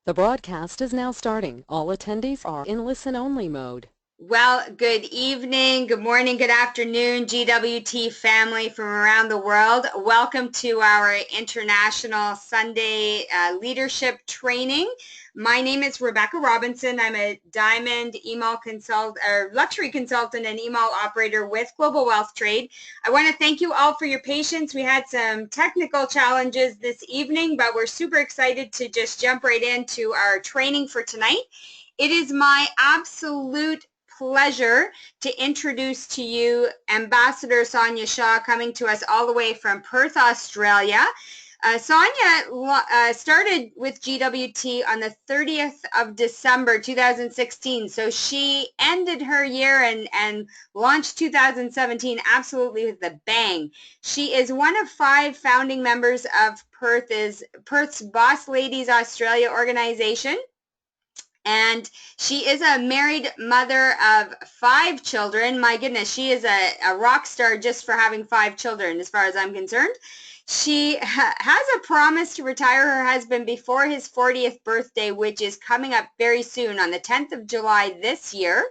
The broadcast is now starting. All attendees are in listen-only mode. Well, good evening, good morning, good afternoon, GWT family from around the world. Welcome to our International Sunday Leadership Training. My name is Rebecca Robinson. I'm a diamond email luxury consultant and email operator with Global Wealth Trade. I want to thank you all for your patience. We had some technical challenges this evening, but we're super excited to just jump right into our training for tonight. It is my absolute pleasure to introduce to you Ambassador Sonia Shaw, coming to us all the way from Perth, Australia. Sonia started with GWT on the 30th of December 2016, so she ended her year and launched 2017 absolutely with a bang. She is one of 5 founding members of Perth's Boss Ladies Australia organization. And she is a married mother of 5 children. My goodness, she is a rock star just for having 5 children, as far as I'm concerned. She has a promise to retire her husband before his 40th birthday, which is coming up very soon on the 10th of July this year.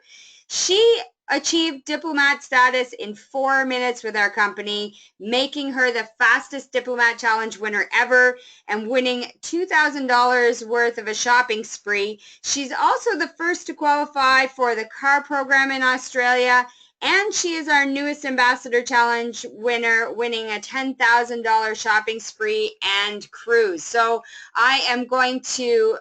She achieved Diplomat status in 4 minutes with our company, making her the fastest Diplomat Challenge winner ever and winning $2,000 worth of a shopping spree. She's also the first to qualify for the car program in Australia, and she is our newest Ambassador Challenge winner, winning a $10,000 shopping spree and cruise. So I am going to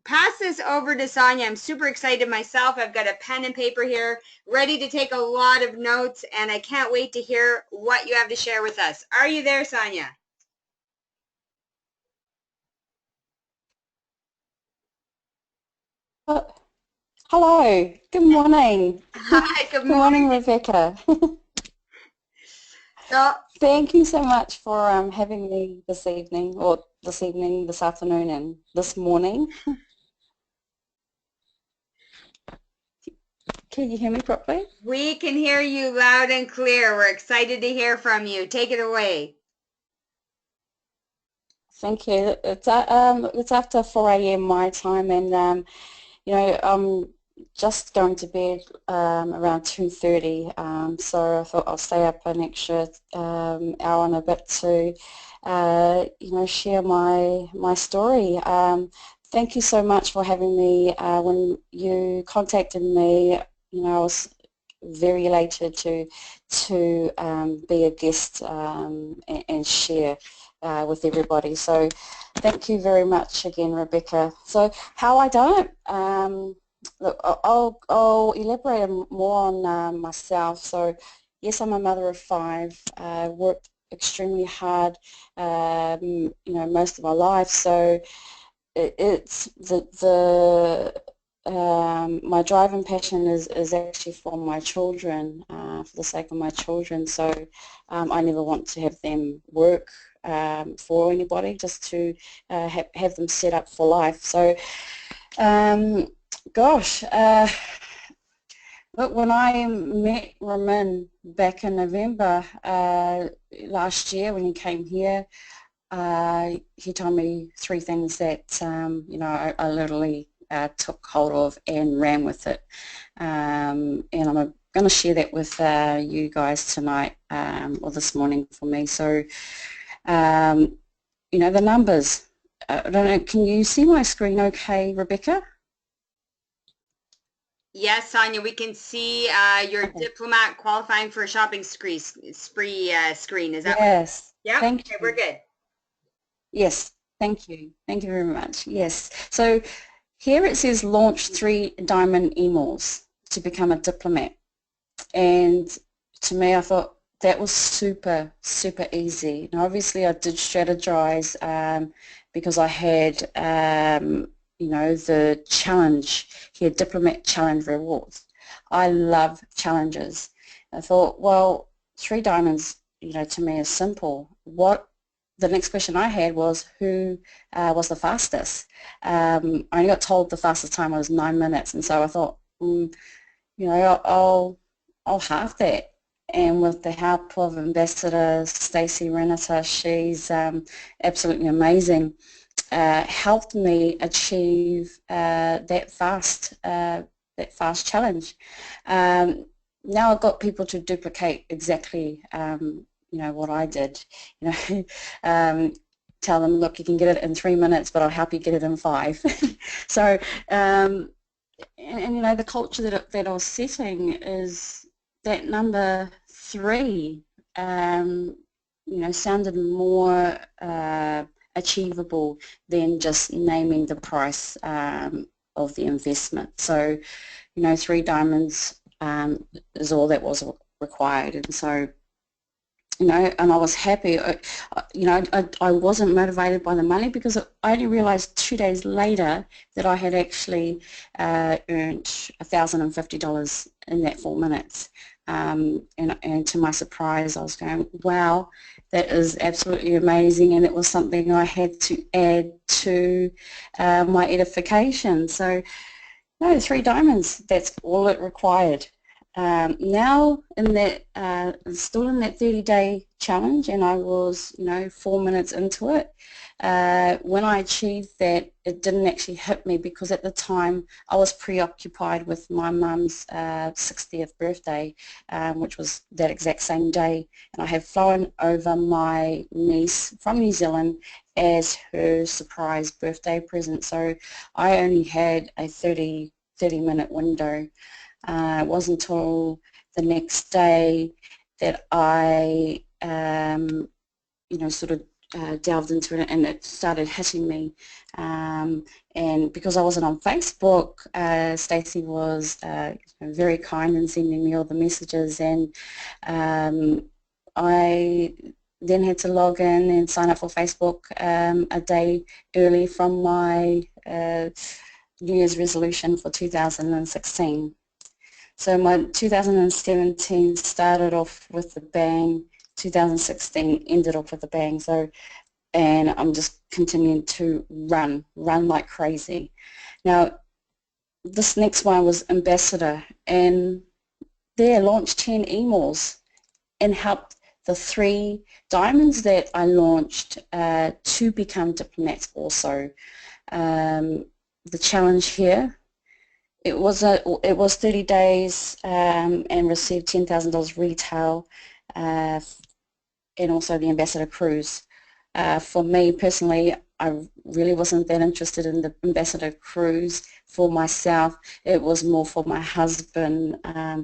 pass this over to Sonia. I'm super excited myself. I've got a pen and paper here ready to take a lot of notes, and I can't wait to hear what you have to share with us. Are you there, Sonia? Hello, good morning. Hi, good Good morning, morning. Rebecca. So, Thank you so much for having me this evening, or this afternoon, and this morning. Can you hear me properly? we can hear you loud and clear. We're excited to hear from you. Take it away. Thank you. It's after 4 a.m. my time, and I'm just going to bed around 2:30. So I thought I'll stay up an extra hour and a bit to share my story. Thank you so much for having me. When you contacted me, I was very elated to be a guest and share with everybody. So thank you very much again, Rebecca. So how I done it? Look, I'll elaborate more on myself. So yes, I'm a mother of 5. Worked extremely hard, most of my life. So it's my drive and passion is actually for my children, for the sake of my children. So I never want to have them work for anybody, just to have them set up for life. So gosh, look, when I met Ramin back in November last year when he came here, he told me 3 things that I literally took hold of and ran with it, and I'm going to share that with you guys tonight, or this morning for me. So the numbers, I don't know, can you see my screen okay, Rebecca? Yes, Sonia, we can see your Okay. Diplomat qualifying for a shopping spree screen. Is that Yes, Yep. thank Okay, we're you. good. Yes, thank you. Thank you very much. Yes. So here it says launch 3 diamond emails to become a diplomat. And to me, I thought that was super, super easy. And obviously I did strategize because I had, the challenge here, Diplomat Challenge Rewards. I love challenges. I thought, well, 3 diamonds, to me is simple. The next question I had was, who was the fastest? I only got told the fastest time was 9 minutes, and so I thought, I'll halve that. And with the help of Ambassador Stacey Renata, she's absolutely amazing. helped me achieve that fast challenge. Now I've got people to duplicate exactly what I did. Tell them, look, you can get it in 3 minutes, but I'll help you get it in 5. So and the culture that I was setting is that number 3 sounded more achievable than just naming the price of the investment. So 3 diamonds is all that was required, and so and I was happy. I wasn't motivated by the money, because I only realized 2 days later that I had actually earned $1,050 in that 4 minutes. And to my surprise, I was going, wow, that is absolutely amazing, and it was something I had to add to my edification. So, 3 diamonds, that's all it required. Now still in that 30-day challenge, and I was 4 minutes into it. When I achieved that, it didn't actually hit me, because at the time I was preoccupied with my mum's 60th birthday, which was that exact same day, and I had flown over my niece from New Zealand as her surprise birthday present. So I only had a 30-minute window. It wasn't until the next day that I, sort of delved into it, and it started hitting me. And because I wasn't on Facebook, Stacey was very kind in sending me all the messages, and I then had to log in and sign up for Facebook a day early from my New Year's resolution for 2016. So my 2017 started off with a bang, 2016 ended off with a bang. So, and I'm just continuing to run like crazy. Now, this next one was Ambassador, and they launched 10 emails and helped the 3 diamonds that I launched to become diplomats also. The challenge here, it was 30 days and received $10,000 retail, and also the Ambassador Cruise. For me personally, I really wasn't that interested in the Ambassador Cruise for myself. It was more for my husband.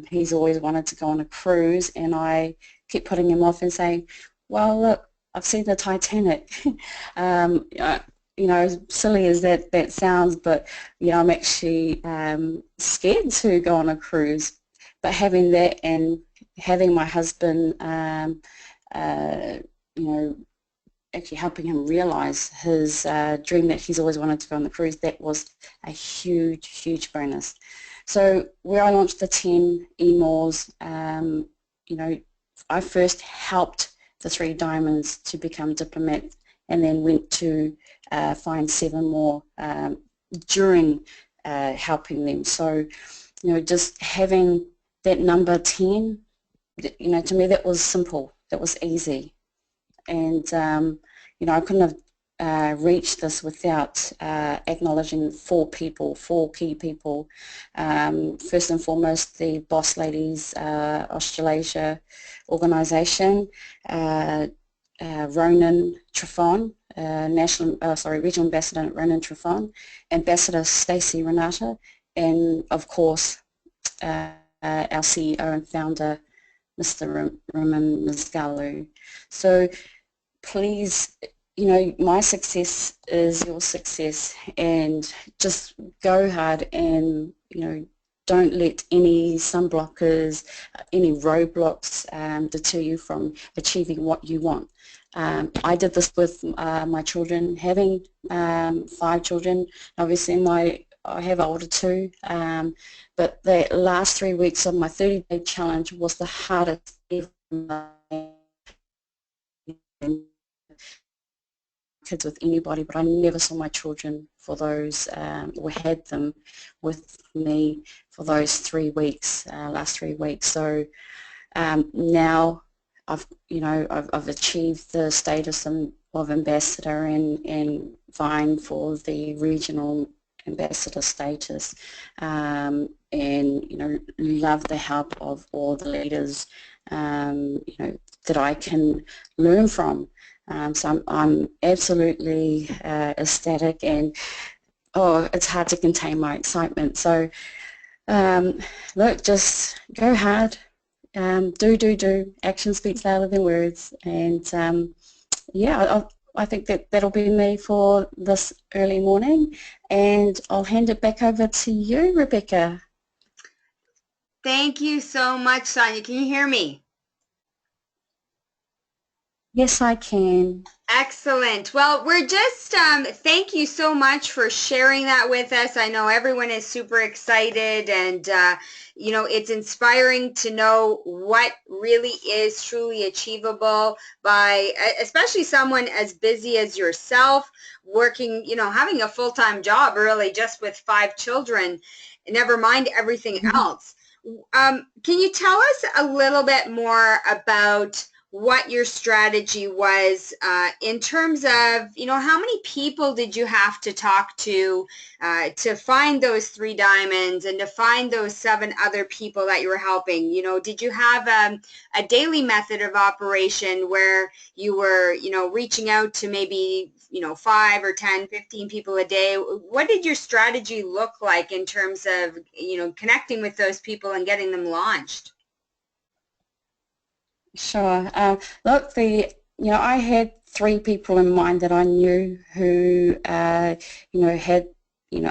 He's always wanted to go on a cruise, and I kept putting him off and saying, well, look, I've seen the Titanic. Silly as that sounds, but I'm actually scared to go on a cruise. But having that, and having my husband, actually helping him realize his dream that he's always wanted to go on the cruise, that was a huge bonus. So where I launched the 10 emails, I first helped the 3 diamonds to become diplomats, and then went to find 7 more during helping them. So, just having that number 10, to me that was simple, that was easy. And, I couldn't have reached this without acknowledging 4 key people. First and foremost, the Boss Ladies Australasia organisation, Ronan Trifon, Regional Ambassador Ronan Trifon, Ambassador Stacey Renata, and of course our CEO and founder, Mr. Raman Mizgalu. So please, my success is your success, and just go hard, and don't let any sunblockers, any roadblocks deter you from achieving what you want. I did this with my children, having 5 children. Obviously I have older too, but the last 3 weeks of my 30-day challenge was the hardest ever. Kids with anybody, but I never saw my children for those, or had them with me for those 3 weeks, last 3 weeks. So now I've achieved the status of ambassador and vying for the regional ambassador status, and love the help of all the leaders that I can learn from. So I'm absolutely ecstatic, and it's hard to contain my excitement. So look, just go hard, do. Action speaks louder than words, and yeah, I think that'll be me for this early morning, and I'll hand it back over to you, Rebecca. Thank you so much, Sonia. Can you hear me? Yes, I can. Excellent. Well, we're just, thank you so much for sharing that with us. I know everyone is super excited, and, it's inspiring to know what really is truly achievable by, especially someone as busy as yourself, working, having a full-time job really just with 5 children, never mind everything else. Can you tell us a little bit more about what your strategy was in terms of, how many people did you have to talk to find those 3 diamonds and to find those 7 other people that you were helping? Did you have a daily method of operation where you were, reaching out to maybe, 5 or 10, 15 people a day? What did your strategy look like in terms of, connecting with those people and getting them launched? Sure. Look, I had 3 people in mind that I knew who, had,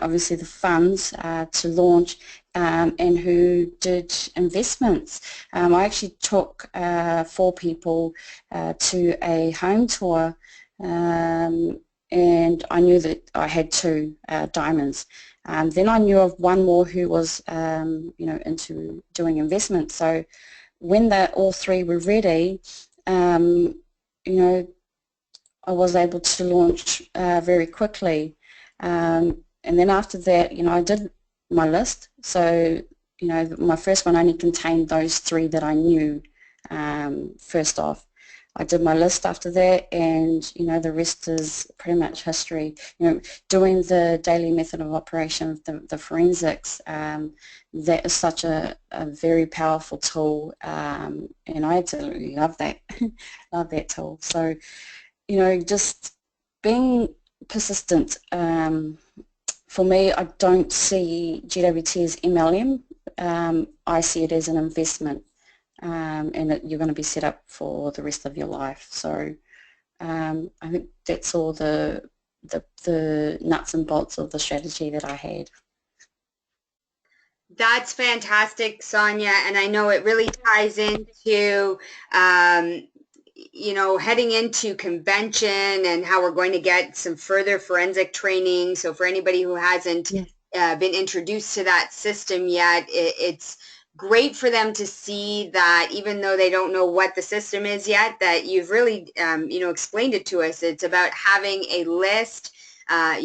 obviously the funds to launch, and who did investments. I actually took 4 people to a home tour, and I knew that I had 2 diamonds. Then I knew of 1 more who was, into doing investments. So when all 3 were ready, I was able to launch very quickly. And then after that, I did my list. So, my first one only contained those 3 that I knew first off. I did my list after that, and the rest is pretty much history. Doing the daily method of operation of the forensics, that is such a very powerful tool, and I absolutely love that. Love that tool. So just being persistent. For me, I don't see GWT as MLM. I see it as an investment. And you're going to be set up for the rest of your life. So I think that's all the nuts and bolts of the strategy that I had. That's fantastic, Sonia, and I know it really ties into heading into convention and how we're going to get some further forensic training. So for anybody who hasn't been introduced to that system yet, it's great for them to see that even though they don't know what the system is yet, that you've really, explained it to us. It's about having a list, and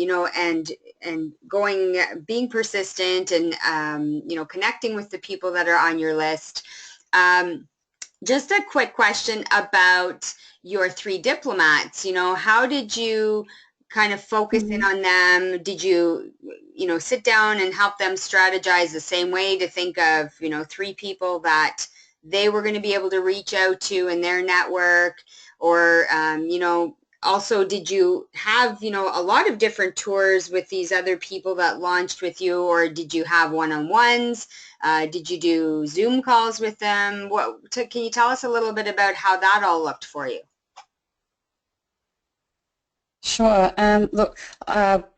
being persistent and, connecting with the people that are on your list. Just a quick question about your 3 diplomats. How did you kind of focus in on them? Did you, sit down and help them strategize the same way to think of, 3 people that they were going to be able to reach out to in their network? Or, also, did you have, a lot of different tours with these other people that launched with you, or did you have one-on-ones? Did you do Zoom calls with them? Can you tell us a little bit about how that all looked for you? Sure. Look,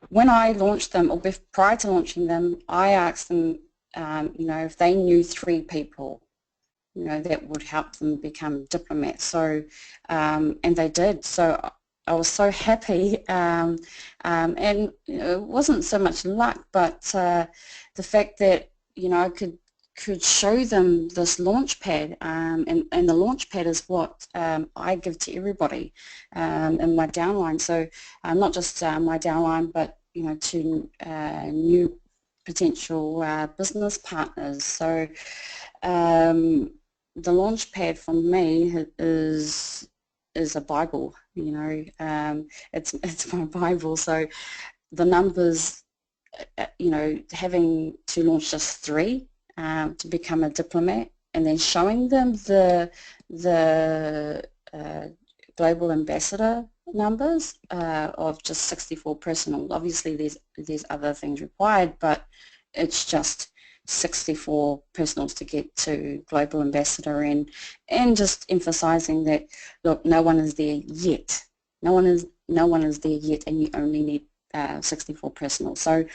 when I launched them, or prior to launching them, I asked them, if they knew 3 people, that would help them become diplomats. So, and they did. So I was so happy, and it wasn't so much luck, but the fact that I could show them this launch pad, and the launch pad is what I give to everybody in my downline. So not just my downline, but to new potential business partners. So the launch pad for me is a Bible. you know, it's my Bible. So the numbers, you know, having to launch just 3 to become a diplomat, and then showing them the global ambassador numbers of just 64 personal. Obviously there's other things required, but it's just 64 personals to get to global ambassador, and just emphasizing that, look, no one is there yet. No one is there yet, and you only need 64 personals. So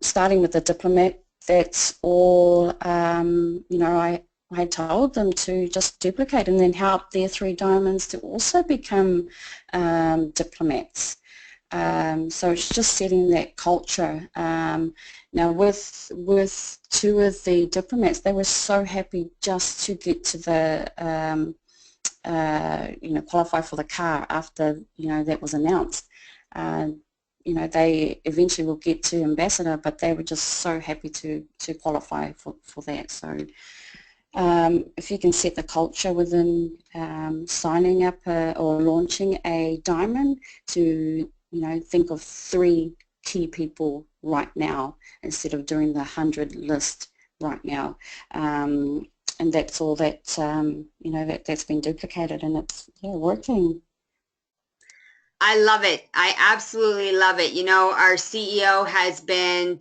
starting with the diplomat, that's all, you know, I told them to just duplicate and then help their 3 diamonds to also become diplomats. So it's just setting that culture. Now with 2 of the diplomats, they were so happy just to get to the, you know, qualify for the car after, you know, that was announced. You know, they eventually will get to ambassador, but they were just so happy to qualify for that. So if you can set the culture within signing up or launching a diamond to, you know, think of 3 key people right now instead of doing the 100 list right now. And that's all that, you know, that's been duplicated, and it's, yeah, working. I love it. I absolutely love it. You know, our CEO has been,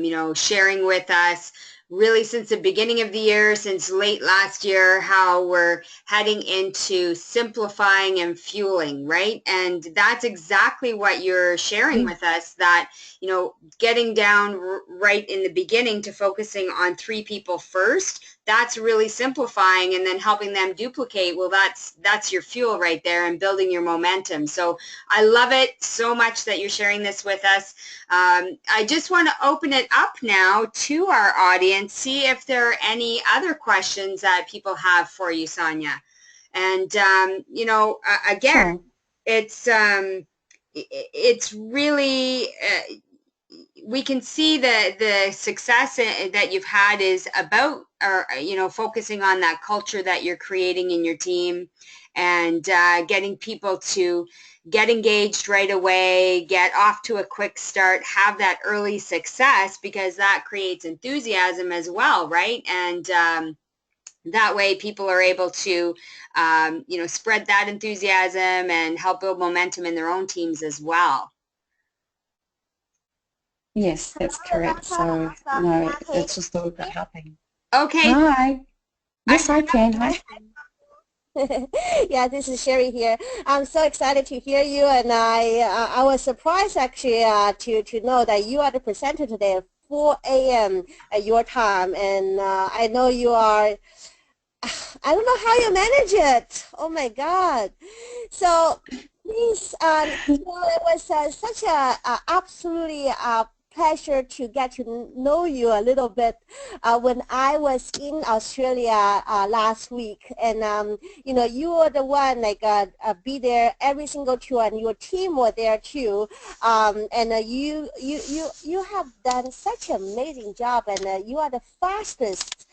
you know, sharing with us really since the beginning of the year, since late last year, how we're heading into simplifying and fueling, right? And that's exactly what you're sharing with us, that, you know, getting down right in the beginning to focusing on 3 people first, that's really simplifying, and then helping them duplicate. Well, that's your fuel right there, and building your momentum. So I love it so much that you're sharing this with us. I just want to open it up now to our audience, see if there are any other questions that people have for you, Sonia. And, you know, again, Sure. it's really, we can see the success that you've had is about, you know, focusing on that culture that you're creating in your team, and getting people to get engaged right away, get off to a quick start, have that early success, because that creates enthusiasm as well, right? And that way people are able to, you know, spread that enthusiasm and help build momentum in their own teams as well. Yes, that's correct. So, no, it's just all about helping. Okay. Hi. Yes, I can. Hi. Yeah, this is Sherry here. I'm so excited to hear you, and I was surprised actually to know that you are the presenter today at 4 a.m. at your time, and I know you are. I don't know how you manage it. Oh my God! So please, you know, it was such a absolutely pleasure to get to know you a little bit when I was in Australia last week, and you know, you were the one like be there every single tour, and your team were there too, and you have done such an amazing job, and you are the fastest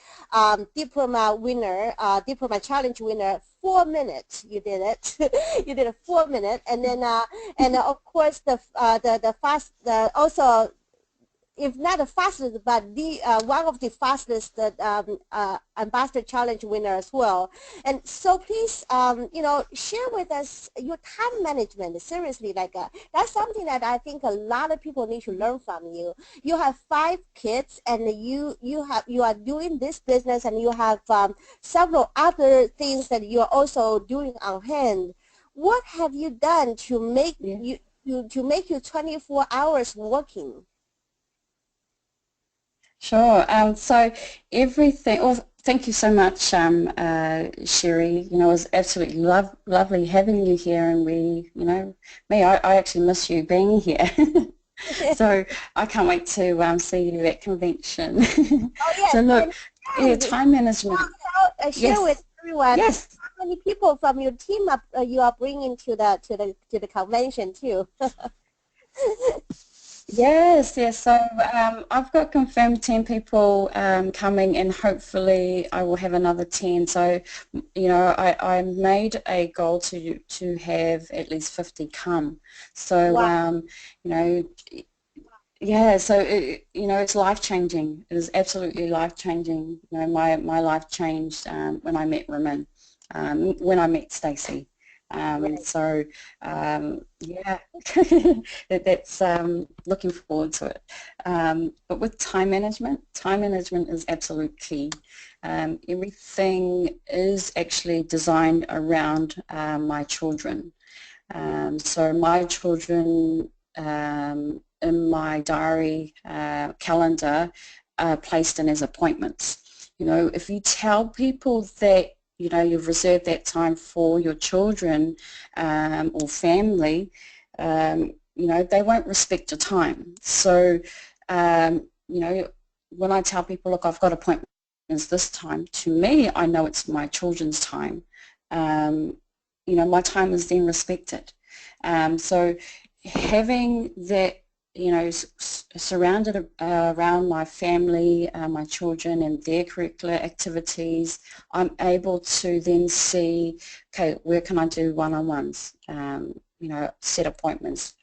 Diplomat winner, Diplomat challenge winner. 4 minutes you did it. You did it 4 minutes, and then and of course the fast also, if not the fastest, but the one of the fastest Ambassador Challenge winner as well. And so please, you know, share with us your time management. Seriously, like that's something that I think a lot of people need to learn from you. You have 5 kids, and you are doing this business, and you have several other things that you are also doing on hand. What have you done to make you to make you 24 hours working? Sure. So everything. Well, thank you so much, Sherry. You know, it was absolutely lovely having you here, and we, you know, I actually miss you being here. So I can't wait to see you at convention. Oh yes. So look, yeah, time management. Share with everyone Yes. how many people from your team you are bringing to the convention too. Yes, yes. So I've got confirmed 10 people coming, and hopefully I will have another 10. So, you know, I made a goal to have at least 50 come. So, Wow. you know, yeah, so you know, it's life changing. It is absolutely life changing. You know, my life changed when I met Ramin, when I met Stacey. Right. So yeah, that's looking forward to it. But with time management is absolute key. Everything is actually designed around my children. So my children in my diary calendar are placed in as appointments. You know, if you tell people that, you know, you've reserved that time for your children or family, you know, they won't respect your time. So, you know, when I tell people, look, I've got appointments this time, to me, I know it's my children's time. You know, my time is then respected. So having that, you know, surrounded around my family, my children and their curricular activities, I'm able to then see, okay, where can I do one-on-ones, you know, set appointments,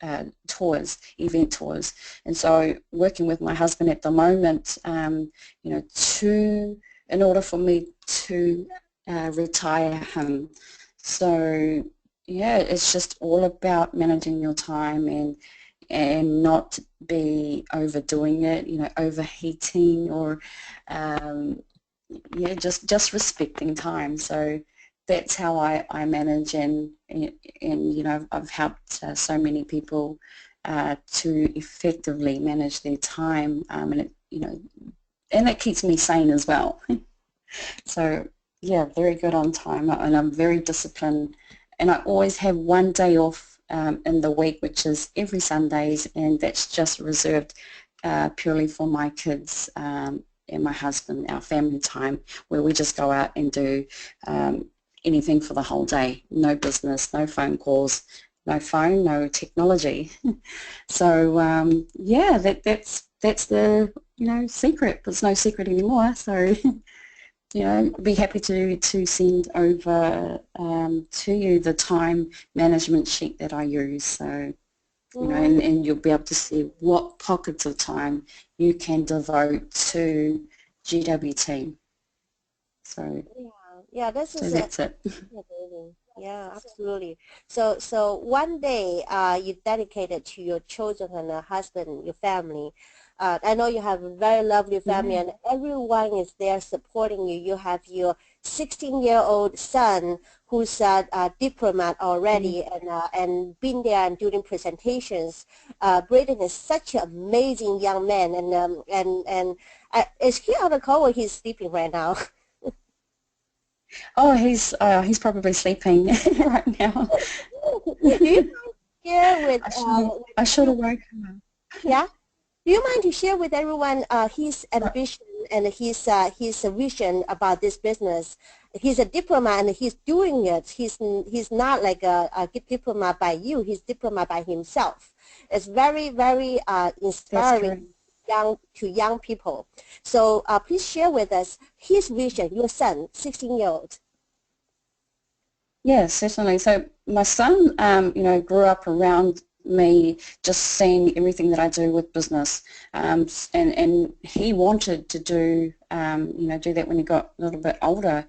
tours, event tours. And so working with my husband at the moment, you know, in order for me to retire him. So yeah, it's just all about managing your time and not be overdoing it, you know, overheating or yeah, just respecting time. So that's how I manage and you know, I've helped so many people to effectively manage their time, and it, you know, and that keeps me sane as well. So yeah, very good on time, and I'm very disciplined, and I always have one day off in the week, which is every Sundays, and that's just reserved purely for my kids and my husband, our family time, where we just go out and do anything for the whole day. No business, no phone calls, no phone, no technology. So yeah, that's the, you know, secret. It's no secret anymore. So you know, be happy to send over to you the time management sheet that I use. So, you know, Mm, and you'll be able to see what pockets of time you can devote to GWT. So, yeah, yeah, this so is that's it. amazing. Yeah, absolutely. So one day you dedicated to your children and your husband, your family. I know you have a very lovely family Yeah. and everyone is there supporting you. You have your 16-year-old son who's a diplomat Mm. already and been there and doing presentations. Braden is such an amazing young man and is he on the call or he's sleeping right now? Oh, he's probably sleeping right now. Do you share with I should have everyone? woken him Yeah. Do you mind to share with everyone his up. ambition and his vision about this business? He's a diplomat and he's doing it. He's not like a diplomat by you. He's diplomat by himself. It's very That's correct. inspiring young people. So please share with us his vision. Your son, 16-year-old. Yeah, certainly. So my son, you know, grew up around me, just seeing everything that I do with business, and he wanted to do, you know, do that when he got a little bit older.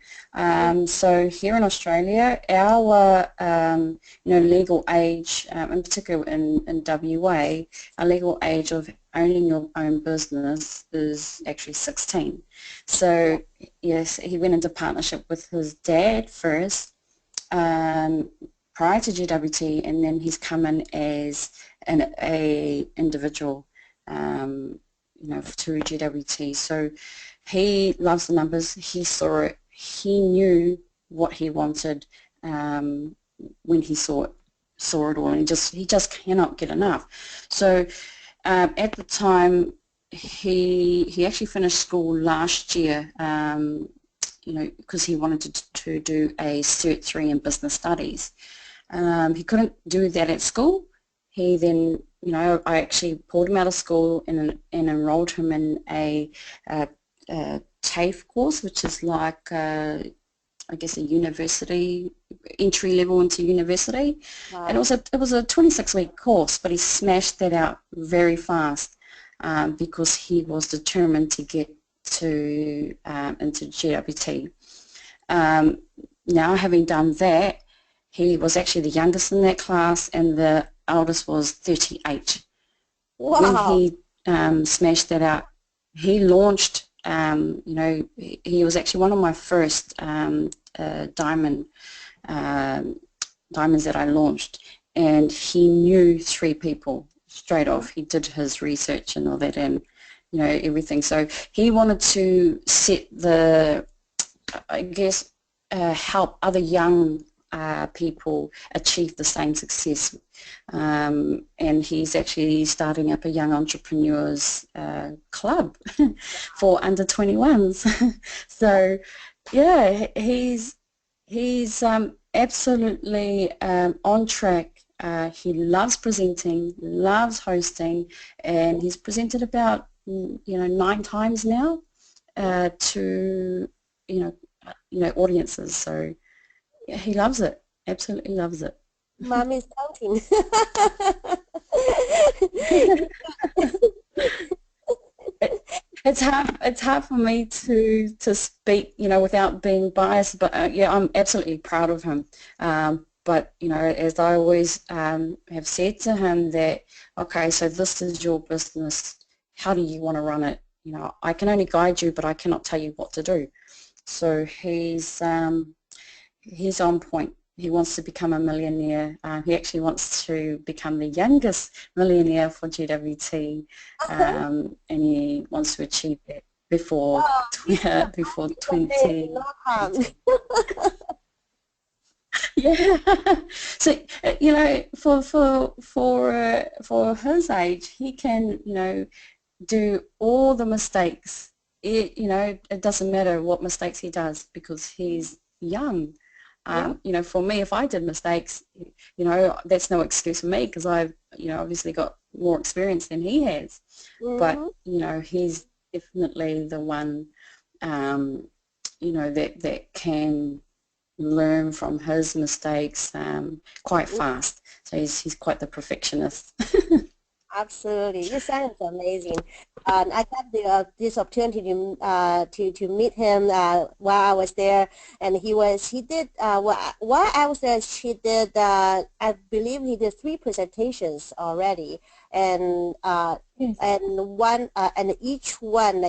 So here in Australia, our, you know, legal age, in particular in WA, our legal age of owning your own business is actually 16. So yes, he went into partnership with his dad first um, prior to GWT, and then he's come in as a individual, you know, through GWT. So he loves the numbers. He saw it. He knew what he wanted when he saw it all, and he just cannot get enough. So at the time, he actually finished school last year. You know, because he wanted to do a Cert 3 in business studies. He couldn't do that at school. He then you know, I actually pulled him out of school and enrolled him in a TAFE course, which is like I guess a university, entry level into university. Wow. And it was a 26-week course, but he smashed that out very fast because he was determined to get to into GWT. Now, having done that, he was actually the youngest in that class, and the eldest was 38. Wow. When he smashed that out, he launched, you know, he was actually one of my first diamonds that I launched, and he knew 3 people straight off. He did his research and all that, and you know, everything. So he wanted to set the, I guess, help other young people achieve the same success. And he's actually starting up a young entrepreneurs club for under 21s. So yeah, he's absolutely on track. He loves presenting, loves hosting, and he's presented about 9 times now to audiences. So yeah, he loves it, absolutely loves it. Mommy's counting. It's hard for me to speak, without being biased, but yeah, I'm absolutely proud of him. But as I always have said to him that, okay, so this is your business, how do you want to run it? I can only guide you, but I cannot tell you what to do. So he's on point. He wants to become a millionaire. He actually wants to become the youngest millionaire for GWT, and he wants to achieve that before 20. Yeah. So for his age, he can do all the mistakes. It doesn't matter what mistakes he does because he's young. For me, if I did mistakes, that's no excuse for me because I've, obviously got more experience than he has. But, he's definitely the one, that can learn from his mistakes quite fast. So he's quite the perfectionist. Absolutely, this sounds amazing. I got this opportunity to meet him while I was there, and he did while I was there. I believe he did 3 presentations already, and Yes. and each one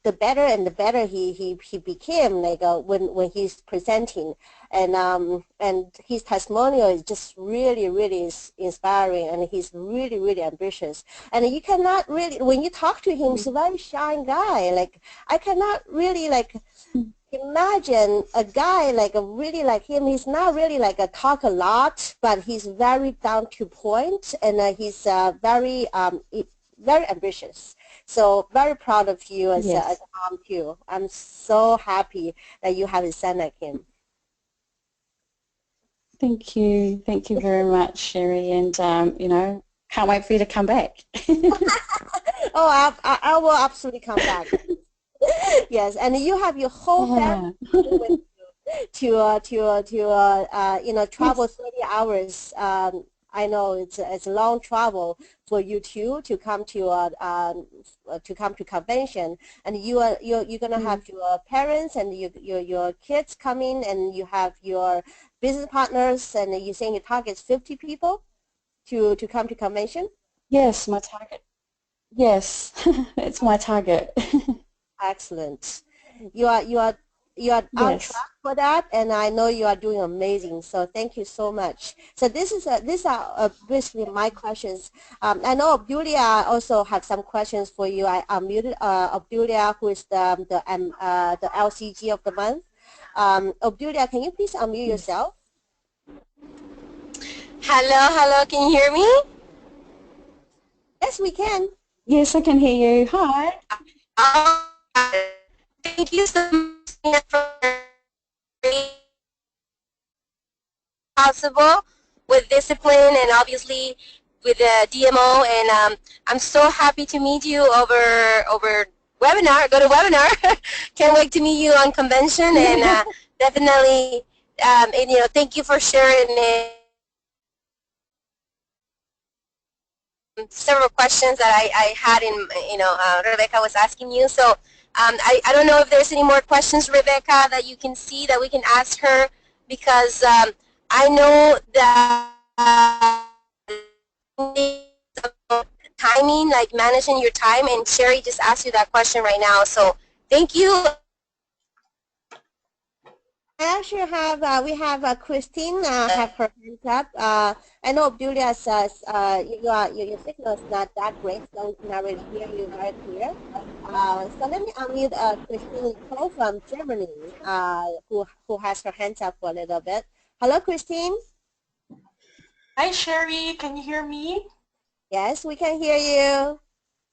the better and the better he became when he's presenting, and his testimonial is just really inspiring, and he's really ambitious, and you cannot really, when you talk to him, he's a very shy guy. I cannot really imagine a guy really like him. He's not really talk a lot, but he's very down to point, and he's very ambitious. So very proud of you as Yes. a mom too. I'm so happy that you have a son like him. Thank you very much, Sherry, and can't wait for you to come back. Oh, I will absolutely come back. Yes, and you have your whole family with you to travel 30 hours. I know it's a long travel for you two to come to convention, and you're gonna have your parents and your kids coming, and you have your business partners, and you're saying your target is 50 people to come to convention. Yes, my target. Yes, it's my target. Excellent. You are on Yes. track for that, and I know you are doing amazing. So thank you so much. So these are basically my questions. I know Obdulia also have some questions for you. I unmuted Obdulia, who is the LCG of the month. Obdulia, can you please unmute yourself? Hello, can you hear me? Yes, we can. Yes, I can hear you. Hi. Thank you so much for being possible with discipline and obviously with the DMO, and I'm so happy to meet you over webinar. Go to webinar. Can't wait to meet you on convention, and definitely, and, you know, thank you for sharing it. Several questions that I had in, you know, Rebecca was asking you. So I don't know if there's any more questions, Rebecca, that you can see that we can ask her, because I know that timing, like managing your time, and Sherry just asked you that question right now. So thank you. I actually have, we have Christine have her hands up. I know Julia says your signal is not that great, so we cannot really hear you very clear. So let me unmute Christine Cole from Germany, who has her hands up for a little bit. Hello, Christine. Hi, Sherry. Can you hear me? Yes, we can hear you.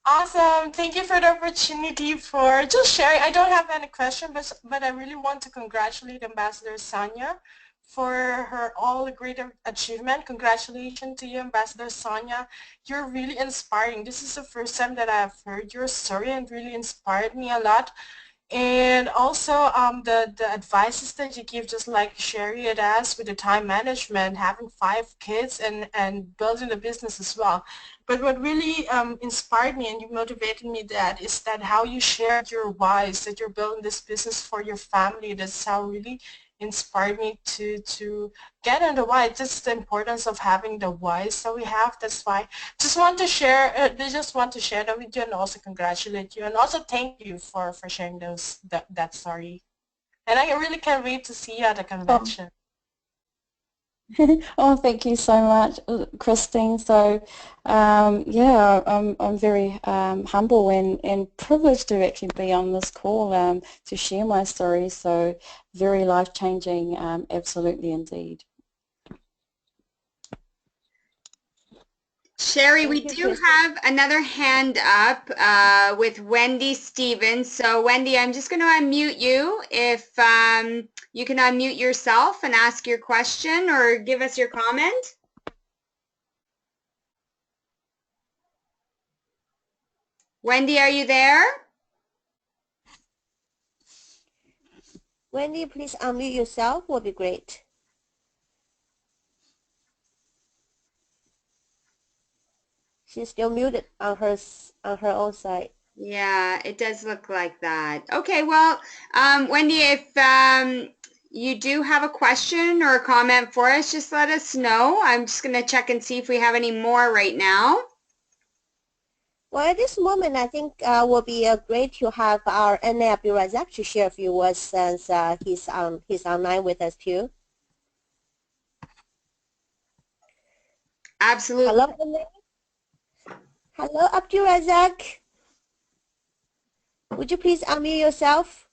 Awesome. Thank you for the opportunity for just sharing. I don't have any question, but I really want to congratulate Ambassador Sonia for her all the great achievement. Congratulations to you, Ambassador Sonia. You're really inspiring. This is the first time that I've heard your story, and really inspired me a lot. And also the advices that you give, just like Sherry had asked, with the time management, having 5 kids and building the business as well. But what really inspired me and you motivated me, that is that how you shared your whys, that you're building this business for your family. That's how really inspired me to get on the why. Just the importance of having the whys that we have. That's why just want to share. They just want to share that with you, and also congratulate you, and also thank you for sharing that story. And I really can't wait to see you at the convention. Oh, thank you so much, Christine. So, yeah, I'm very humble and privileged to actually be on this call to share my story. So, very life-changing, absolutely indeed. Sherry, we do have another hand up with Wendy Stevens. So Wendy, I'm just going to unmute you. If you can unmute yourself and ask your question or give us your comment. Wendy, are you there? Wendy, please unmute yourself. Would be great. She's still muted on her own side. Yeah, it does look like that. Okay, well, Wendy, if you do have a question or a comment for us, just let us know. I'm just going to check and see if we have any more right now. Well, at this moment, I think will be great to have our Anna Abdulrazak to share a few words, since he's online with us too. Absolutely. Hello, Anna. Hello, Abdulrazak. Would you please unmute yourself?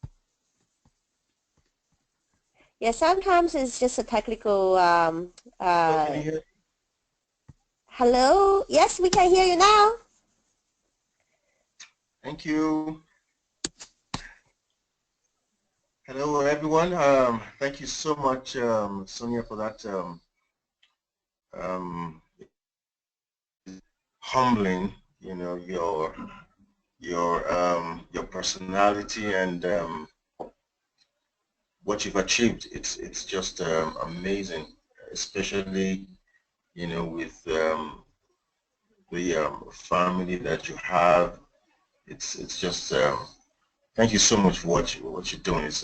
Yeah, sometimes it's just a technical. Can you hear? Hello. Yes, we can hear you now. Thank you. Hello, everyone. Thank you so much, Sonia, for that humbling, you know, your personality and what you've achieved. It's just amazing, especially, you know, with the family that you have. It's just thank you so much for what you're doing. It's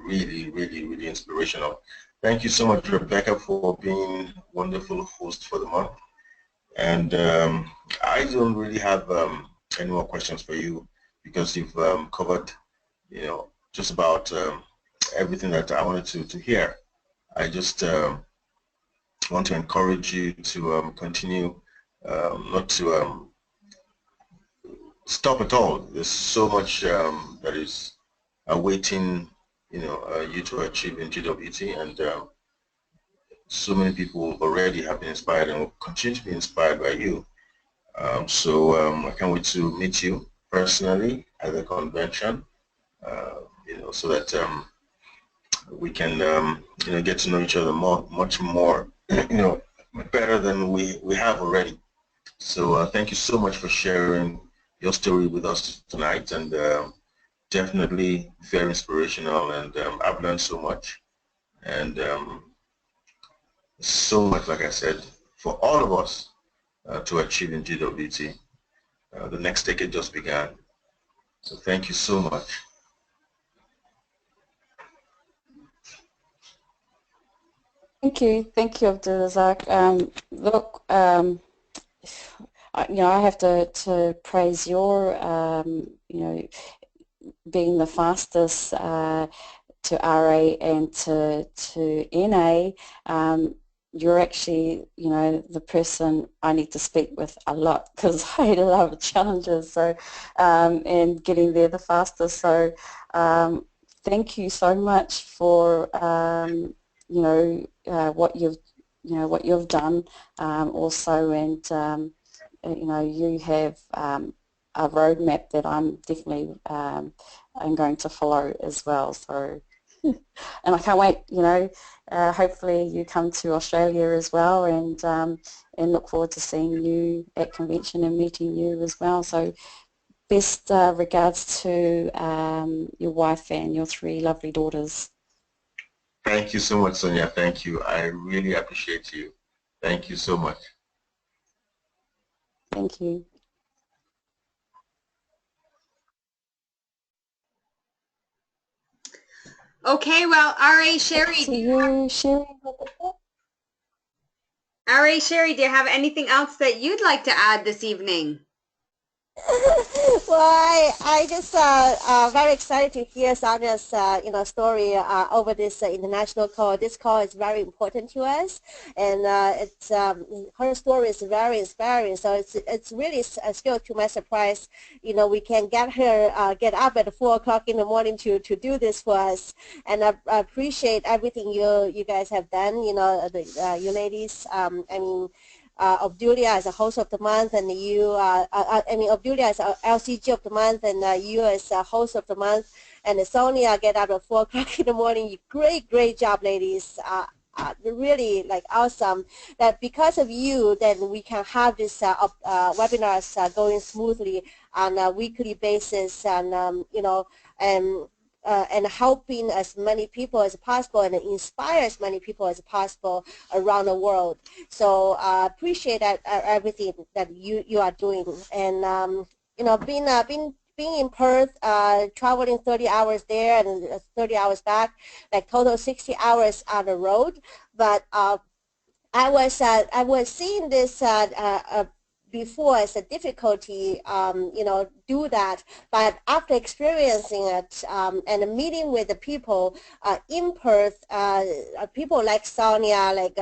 really, really, really inspirational. Thank you so much, Rebecca, for being a wonderful host for the month. And I don't really have any more questions for you, because you've covered, you know, just about everything that I wanted to hear. I just want to encourage you to continue, not to stop at all. There's so much that is awaiting, you know, you to achieve in GWT, and so many people already have been inspired and will continue to be inspired by you. So I can't wait to meet you personally at the convention, you know, so that we can, you know, get to know each other much more, you know, better than we have already. So thank you so much for sharing your story with us tonight, and definitely very inspirational, and I've learned so much, and so much, like I said, for all of us to achieve in GWT. The next decade just began. So thank you so much. Thank you, Abdulrazak. Look, I have to praise your, being the fastest to RA and to NA. You're actually, the person I need to speak with a lot because I had a lot of challenges. So, and getting there the fastest. So, thank you so much for, what you've done also, and you have a roadmap that I'm definitely I'm going to follow as well. So, and I can't wait. Hopefully you come to Australia as well, and look forward to seeing you at convention and meeting you as well. So, best regards to your wife and your 3 lovely daughters. Thank you so much, Sonia. Thank you. I really appreciate you. Thank you so much. Thank you. Okay, well, R.A. Sherry. To you, Sherry. R.A. Sherry, do you have anything else that you'd like to add this evening? Well, I just very excited to hear Sonia's story over this international call. This call is very important to us, and it's her story is very inspiring. So it's really still to my surprise, we can get her get up at 4 o'clock in the morning to do this for us, and I appreciate everything you guys have done. You ladies. Obdulia as a host of the month, and you, Obdulia as a LCG of the month, and you as a host of the month, and Sonia get up at 4 o'clock in the morning. Great job, ladies. Really awesome that because of you, then we can have this webinars going smoothly on a weekly basis, and and helping as many people as possible and inspire as many people as possible around the world. So appreciate that everything that you are doing, and being in Perth, traveling 30 hours there and 30 hours back, total 60 hours on the road. But I was seeing this before as a difficulty, do that. But after experiencing it and meeting with the people in Perth, people like Sonia, like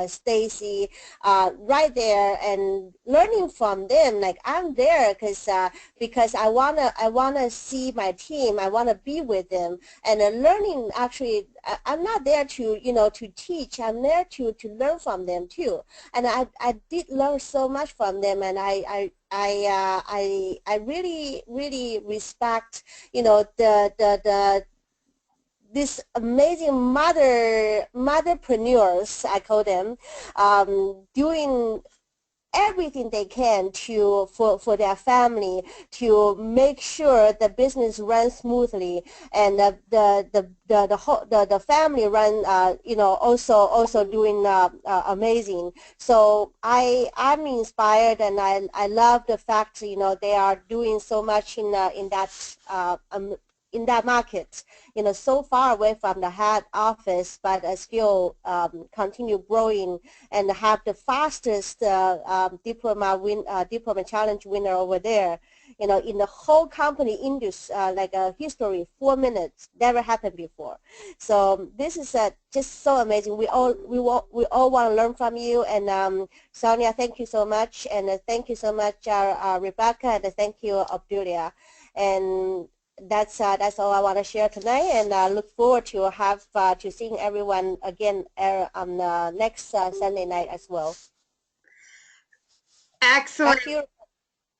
Stacy, right there, and learning from them. I'm there because I wanna see my team. I wanna be with them, and learning. Actually, I'm not there to to teach. I'm there to learn from them too. And I did learn so much from them, and I really respect the this amazing motherpreneurs, I call them, doing everything they can for their family to make sure the business runs smoothly, and the family run also doing amazing. So I'm inspired, and I love the fact they are doing so much in that market, so far away from the head office, but still continue growing and have the fastest Diplomat Challenge winner over there. In the whole company industry, history, 4 minutes, never happened before. So this is just so amazing. We all want to learn from you. And Sonia, thank you so much, and thank you so much, Rebecca, and thank you, Obdulia. And that's all I want to share tonight, and I look forward to seeing everyone again on next Sunday night as well. Excellent. Thank you.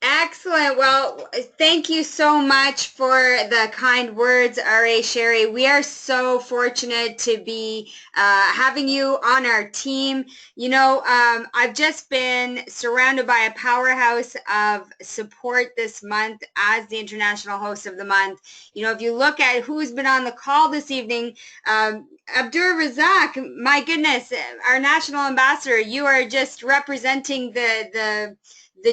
Excellent. Well, thank you so much for the kind words, R.A. Sherry. We are so fortunate to be having you on our team. You know, I've just been surrounded by a powerhouse of support this month as the International Host of the Month. You know, if you look at who's been on the call this evening, Abdur Razak, my goodness, our national ambassador, you are just representing the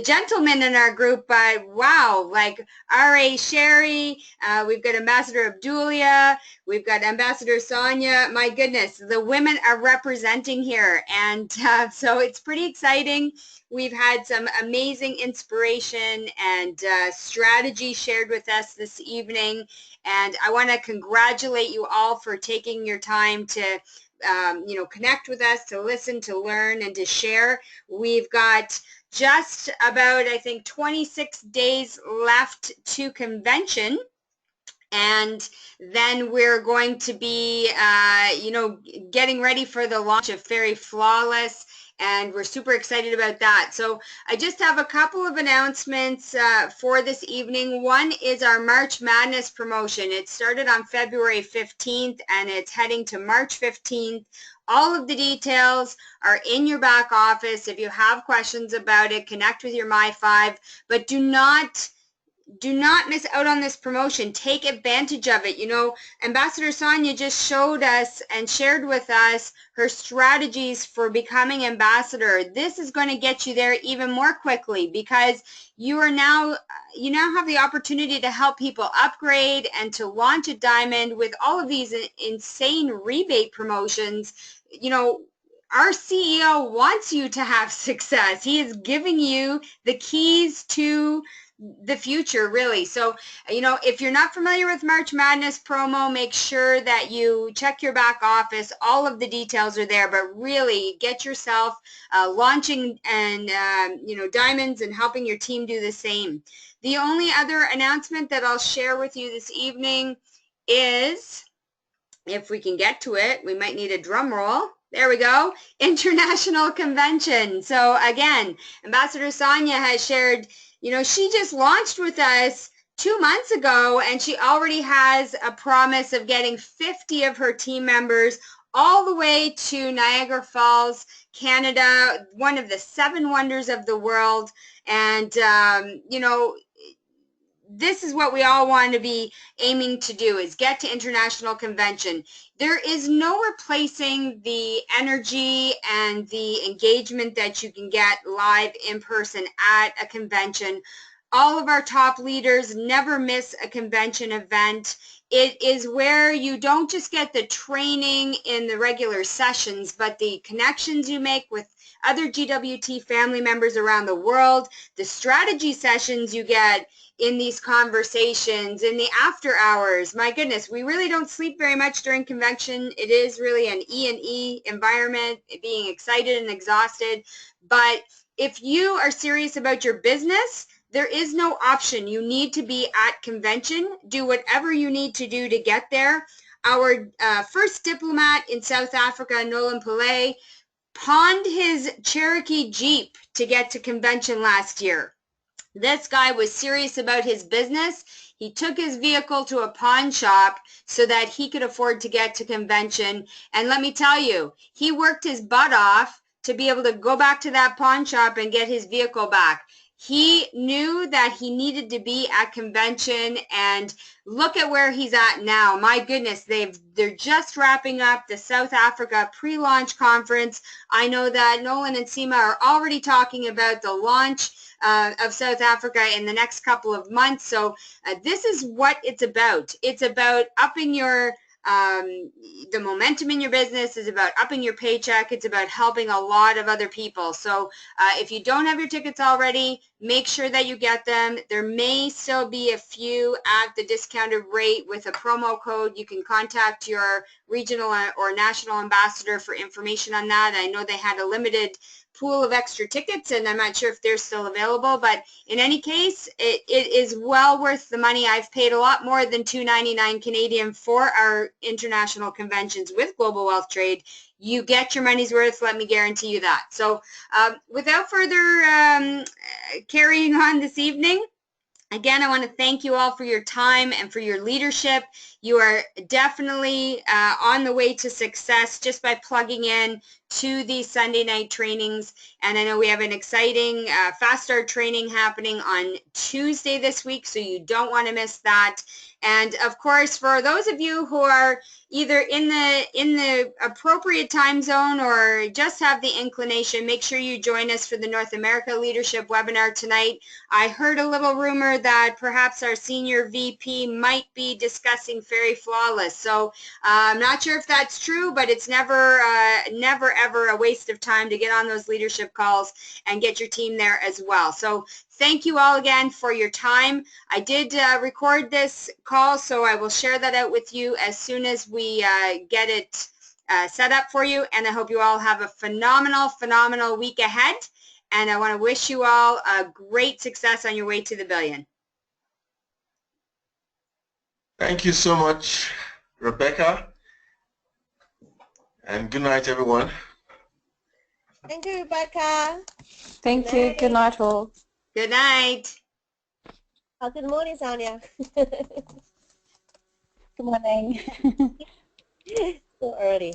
gentlemen in our group, but wow, like R.A. Sherry, we've got Ambassador Abdulia, we've got Ambassador Sonia. My goodness, the women are representing here. And so it's pretty exciting. We've had some amazing inspiration and strategy shared with us this evening. And I want to congratulate you all for taking your time to you know, connect with us, to listen, to learn, and to share. We've got just about, I think, 26 days left to convention. And then we're going to be, you know, getting ready for the launch of Fairy Flawless. And we're super excited about that. So I just have a couple of announcements for this evening. One is our March Madness promotion. It started on February 15th and it's heading to March 15th. All of the details are in your back office. If you have questions about it, connect with your My5, but do not miss out on this promotion. Take advantage of it. You know, Ambassador Sonia just showed us and shared with us her strategies for becoming ambassador. This is going to get you there even more quickly because you now have the opportunity to help people upgrade and to launch a diamond with all of these insane rebate promotions. You know, our CEO wants you to have success. He is giving you the keys to the future, really. So, you know, if you're not familiar with March Madness promo, make sure that you check your back office. All of the details are there, but really get yourself launching and, you know, diamonds and helping your team do the same. The only other announcement that I'll share with you this evening is, if we can get to it, we might need a drum roll. There we go. International Convention. So again, Ambassador Sonia has shared, you know, she just launched with us 2 months ago and she already has a promise of getting 50 of her team members all the way to Niagara Falls, Canada, one of the 7 wonders of the world. And, you know, this is what we all want to be aiming to do, is get to international convention. There is no replacing the energy and the engagement that you can get live in person at a convention. All of our top leaders never miss a convention event. It is where you don't just get the training in the regular sessions, but the connections you make with other GWT family members around the world, the strategy sessions you get in these conversations, in the after hours. My goodness, we really don't sleep very much during convention. It is really an E&E environment, being excited and exhausted. But if you are serious about your business, there is no option. You need to be at convention. Do whatever you need to do to get there. Our first diplomat in South Africa, Nolan Pillay, pawned his Cherokee Jeep to get to convention last year. This guy was serious about his business. He took his vehicle to a pawn shop so that he could afford to get to convention. And let me tell you, he worked his butt off to be able to go back to that pawn shop and get his vehicle back. He knew that he needed to be at convention, and look at where he's at now. My goodness, they're just wrapping up the South Africa pre-launch conference. I know that Nolan and Seema are already talking about the launch of South Africa in the next couple of months. So this is what it's about. It's about upping your the momentum in your business, is about upping your paycheck. It's about helping a lot of other people. So if you don't have your tickets already, make sure that you get them. There may still be a few at the discounted rate with a promo code. You can contact your regional or national ambassador for information on that. I know they had a limited pool of extra tickets, and I'm not sure if they're still available, but in any case, it is well worth the money. I've paid a lot more than $2.99 Canadian for our international conventions with Global Wealth Trade. You get your money's worth, let me guarantee you that. So without further carrying on this evening, again, I want to thank you all for your time and for your leadership. You are definitely on the way to success just by plugging in to these Sunday night trainings. And I know we have an exciting Fast Start training happening on Tuesday this week, so you don't want to miss that. And of course, for those of you who are either in the appropriate time zone or just have the inclination, make sure you join us for the North America Leadership webinar tonight. I heard a little rumor that perhaps our senior VP might be discussing Fairy Flawless. So I'm not sure if that's true, but it's never ever a waste of time to get on those leadership calls and get your team there as well. So thank you all again for your time. I did record this call, so I will share that out with you as soon as we get it set up for you. And I hope you all have a phenomenal week ahead. And I want to wish you all a great success on your way to the billion. Thank you so much, Rebecca. And good night, everyone. Thank you, Rebecca. Thank you. Good night, all. Good night. Oh, good morning, Sonia. Good morning. So early.